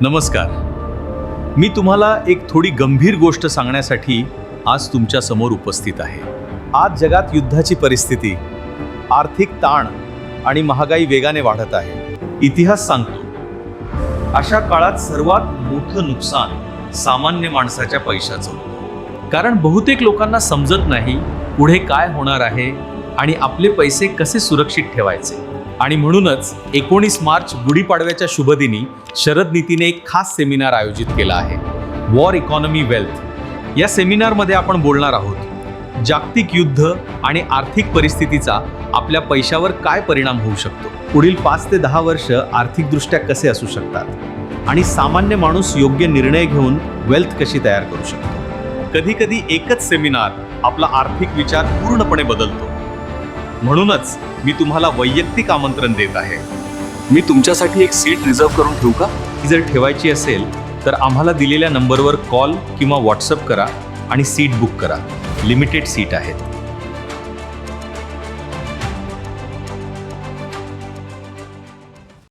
नमस्कार. मी तुम्हाला एक थोडी गंभीर गोष्ट सांगण्यासाठी आज तुमच्या समोर उपस्थित आहे. आज जगात युद्धाची परिस्थिती, आर्थिक ताण आणि महागाई वेगाने वाढत आहे. इतिहास सांगतो, अशा काळात सर्वात मोठं नुकसान सामान्य माणसाच्या पैशाचं होतं. कारण बहुतेक लोकांना समजत नाही पुढे काय होणार आहे आणि आपले पैसे कसे सुरक्षित ठेवायचे. आणि म्हणूनच 19 मार्च गुढीपाडव्याच्या शुभदिनी शरद नीतीने एक खास सेमिनार आयोजित केला आहे, वॉर इकॉनॉमी वेल्थ. या सेमिनारमध्ये आपण बोलणार आहोत जागतिक युद्ध आणि आर्थिक परिस्थितीचा आपल्या पैशावर काय परिणाम होऊ शकतो, पुढील 5 ते 10 वर्ष आर्थिकदृष्ट्या कसे असू शकतात आणि सामान्य माणूस योग्य निर्णय घेऊन वेल्थ कशी तयार करू शकतो. कधी कधी एकच सेमिनार आपला आर्थिक विचार पूर्णपणे बदलतो. म्हणूनच मी तुम्हाला वैयक्तिक आमंत्रण देत आहे. मी तुमच्यासाठी एक सीट रिझर्व करून ठेवू का? ती जर ठेवायची असेल तर आम्हाला दिलेल्या नंबरवर कॉल किंवा व्हॉट्सअप करा आणि सीट बुक करा. लिमिटेड सीट आहेत.